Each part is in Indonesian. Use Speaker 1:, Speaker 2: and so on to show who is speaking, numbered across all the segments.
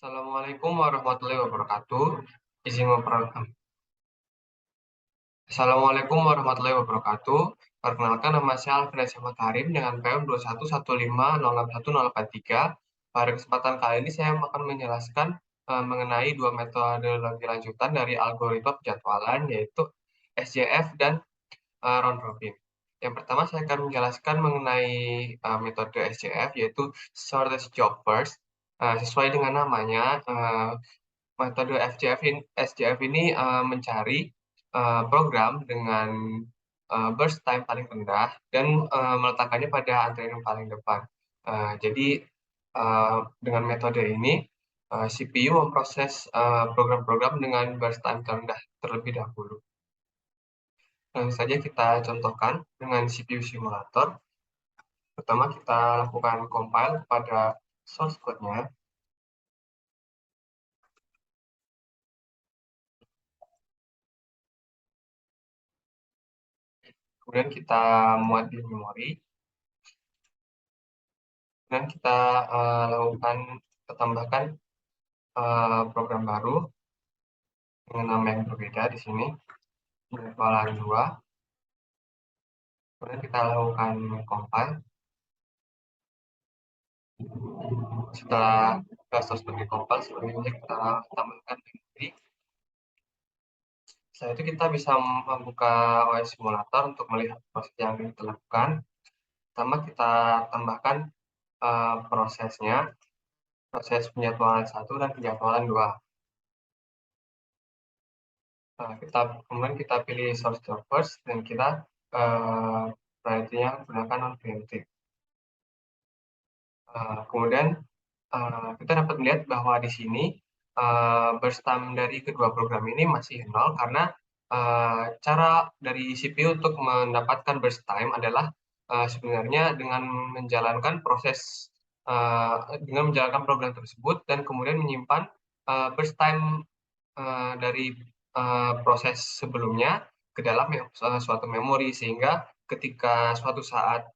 Speaker 1: Assalamualaikum warahmatullahi wabarakatuh. Izin memperkenalkan. Assalamualaikum warahmatullahi wabarakatuh. Perkenalkan, nama saya Alfred Makarim dengan PM 2115061043. Pada kesempatan kali ini saya akan menjelaskan mengenai dua metodologi lanjutan dari algoritma penjadwalan, yaitu SJF dan round robin. Yang pertama saya akan menjelaskan mengenai metode SJF, yaitu shortest job first. Sesuai dengan namanya, metode SJF ini mencari program dengan burst time paling rendah dan meletakkannya pada antrian yang paling depan. Jadi dengan metode ini CPU memproses program-program dengan burst time terendah terlebih dahulu. Langsung saja kita contohkan dengan CPU simulator. Pertama kita lakukan compile pada source code-nya. Kemudian kita muat di memori. Dan kita lakukan tambahkan program baru dengan nama yang berbeda di sini, penjadwalan 2. Kemudian kita lakukan compile. Setelah seperti compile, selanjutnya kita tambahkan memori. Setelah itu kita bisa membuka OS simulator untuk melihat proses yang kita lakukan. Pertama kita tambahkan prosesnya, proses penjadwalan 1 dan penjadwalan 2. Kemudian kita pilih source job first dan kita priority-nya gunakan non preemptive. Kemudian kita dapat melihat bahwa di sini burst time dari kedua program ini masih 0 karena cara dari CPU untuk mendapatkan burst time adalah sebenarnya dengan menjalankan program tersebut dan kemudian menyimpan burst time dari proses sebelumnya ke dalam suatu memori, sehingga ketika suatu saat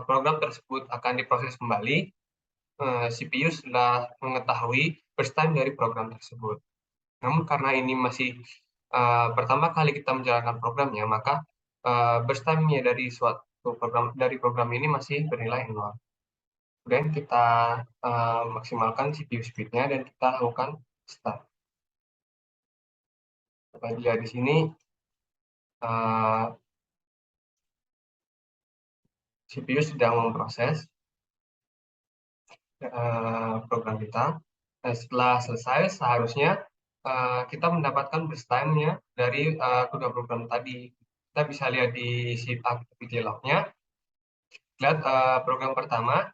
Speaker 1: program tersebut akan diproses kembali, CPU sudah mengetahui burst time dari program tersebut. Namun karena ini masih pertama kali kita menjalankan programnya, maka burst time-nya dari program ini masih bernilai 0. Kemudian kita maksimalkan CPU speed-nya dan kita lakukan start. Apabila di sini CPU sedang memproses program kita. Nah, setelah selesai, seharusnya kita mendapatkan burst time-nya dari kedua program tadi. Kita bisa lihat di sheet activity log-nya. Lihat program pertama,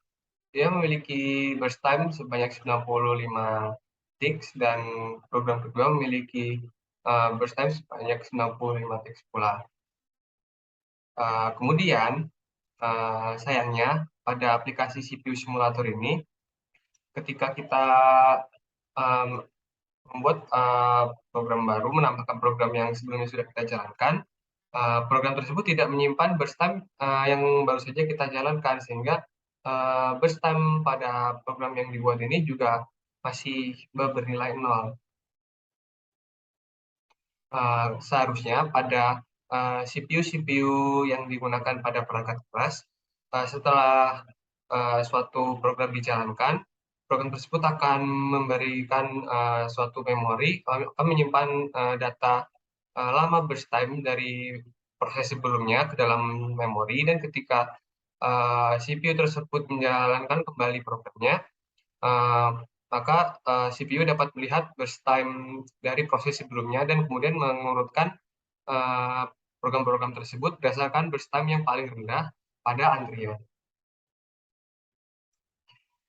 Speaker 1: dia memiliki burst time sebanyak 95 detik, dan program kedua memiliki burst time sebanyak 95 detik pula. Kemudian, sayangnya, pada aplikasi CPU simulator ini, ketika kita membuat program baru, menambahkan program yang sebelumnya sudah kita jalankan, program tersebut tidak menyimpan burst time yang baru saja kita jalankan, sehingga burst time pada program yang dibuat ini juga masih bernilai 0. Seharusnya pada CPU yang digunakan pada perangkat keras, setelah suatu program dijalankan, program tersebut akan memberikan suatu memori, akan menyimpan data lama burst time dari proses sebelumnya ke dalam memori, dan ketika CPU tersebut menjalankan kembali programnya, maka CPU dapat melihat burst time dari proses sebelumnya dan kemudian mengurutkan program-program tersebut berdasarkan burst time yang paling rendah pada antrian.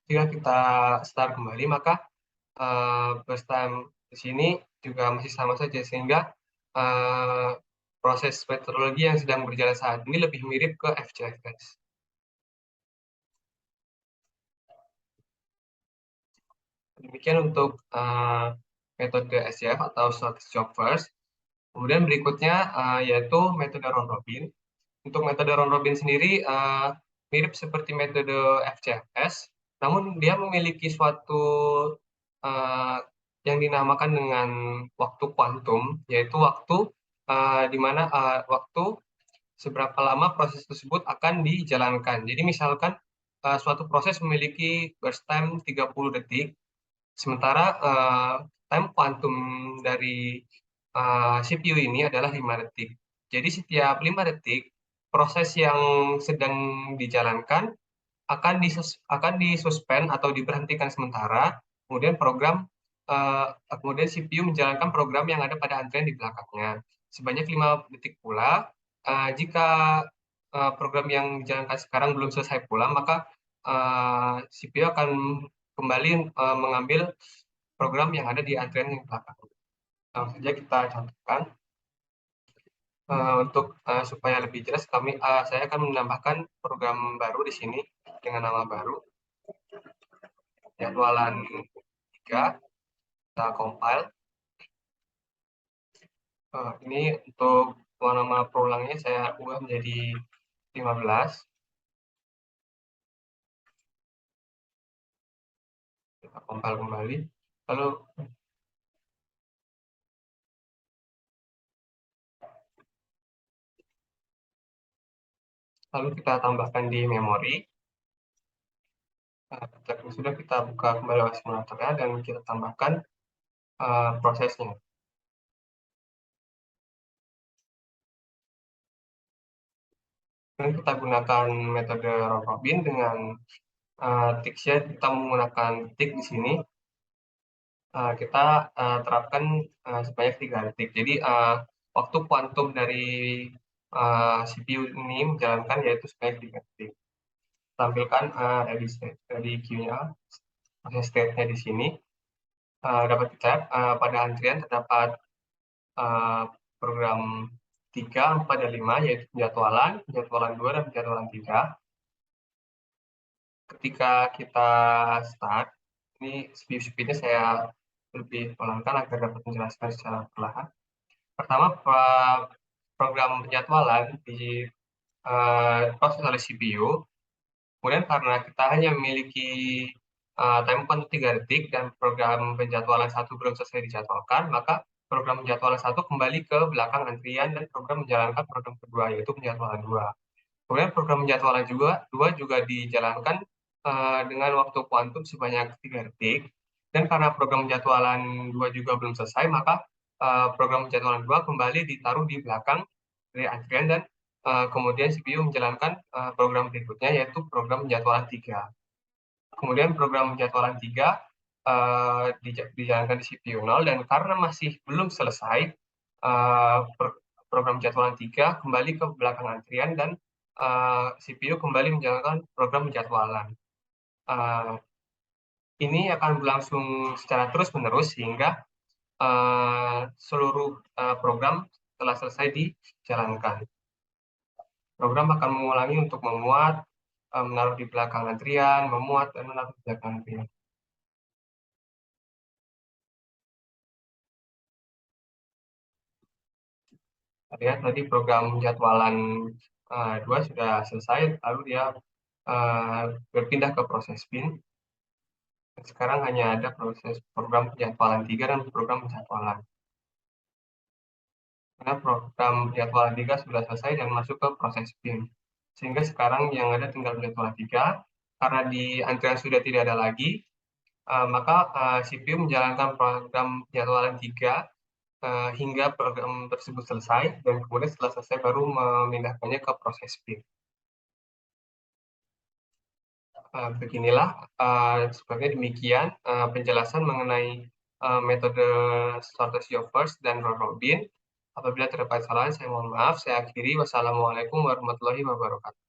Speaker 1: Jika kita start kembali, maka burst time di sini juga masih sama saja, sehingga proses metodologi yang sedang berjalan saat ini lebih mirip ke FJFS. Demikian untuk metode SJF atau shortest job first. Kemudian berikutnya yaitu metode round robin. Untuk metode round robin sendiri mirip seperti metode FJFS. Namun dia memiliki suatu uh, yang dinamakan dengan waktu kuantum, yaitu waktu di mana waktu seberapa lama proses tersebut akan dijalankan. Jadi misalkan suatu proses memiliki burst time 30 detik, sementara time kuantum dari CPU ini adalah 5 detik. Jadi setiap 5 detik, proses yang sedang dijalankan akan disuspend atau diberhentikan sementara, kemudian kemudian CPU menjalankan program yang ada pada antrian di belakangnya. Sebanyak 5 detik pula, jika program yang dijalankan sekarang belum selesai pula, maka CPU akan kembali mengambil program yang ada di antrian yang belakang. Langsung saja kita contohkan. Untuk supaya lebih jelas, saya akan menambahkan program baru di sini dengan nama baru, jadwalan 3. Kita compile. Ini untuk nama perulangnya saya ubah menjadi 15. Kita compile kembali. Lalu kita tambahkan di memori. Sudah, kita buka kembali OS simulatornya dan kita tambahkan prosesnya. Dan kita gunakan metode round robin dengan ticksnya kita menggunakan tick di sini. Kita terapkan sebanyak 3 detik. Jadi waktu kuantum dari CPU ini menjalankan yaitu sebanyak 3 detik. Tampilkan ready queue-nya, proses state-nya di sini. Dapat dilihat pada antrian terdapat program 3, 4, dan 5, yaitu penjadwalan 2, dan penjadwalan 3. Ketika kita start, ini speed-nya saya lebih pelankan agar dapat menjelaskan secara perlahan. Pertama, program penjadwalan diproses oleh CPU. Kemudian karena kita hanya memiliki time count 3 detik dan program penjadwalan 1 belum selesai dijadwalkan, maka program penjadwalan 1 kembali ke belakang antrian dan program menjalankan program kedua, yaitu penjadwalan 2. Kemudian program penjadwalan 2 juga dijalankan dengan waktu kuantum sebanyak 3 detik. Dan karena program penjadwalan 2 juga belum selesai, maka program penjadwalan 2 kembali ditaruh di belakang dari antrian dan kemudian CPU menjalankan program berikutnya, yaitu program penjadwalan 3. Kemudian program penjadwalan 3 dijalankan di CPU 0, dan karena masih belum selesai, program penjadwalan 3 kembali ke belakang antrian dan CPU kembali menjalankan program penjadwalan. Ini akan berlangsung secara terus-menerus sehingga seluruh program telah selesai dijalankan. Program akan mengulangi untuk memuat, menaruh di belakang antrian, memuat, dan menaruh di belakang antrian. Lihat tadi program jadwalan 2 sudah selesai, lalu dia berpindah ke proses bin. Sekarang hanya ada proses program penjadwalan 3 dan program penjadwalan. Karena program penjadwalan 3 sudah selesai dan masuk ke proses bin. Sehingga sekarang yang ada tinggal penjadwalan 3. Karena di antrian sudah tidak ada lagi, maka CPU menjalankan program penjadwalan 3 hingga program tersebut selesai, dan kemudian setelah selesai baru memindahkannya ke proses bin. Beginilah sebagai demikian penjelasan mengenai metode shortest job first dan round robin. Apabila terdapat kesalahan, saya mohon maaf. Saya akhiri. Wassalamualaikum warahmatullahi wabarakatuh.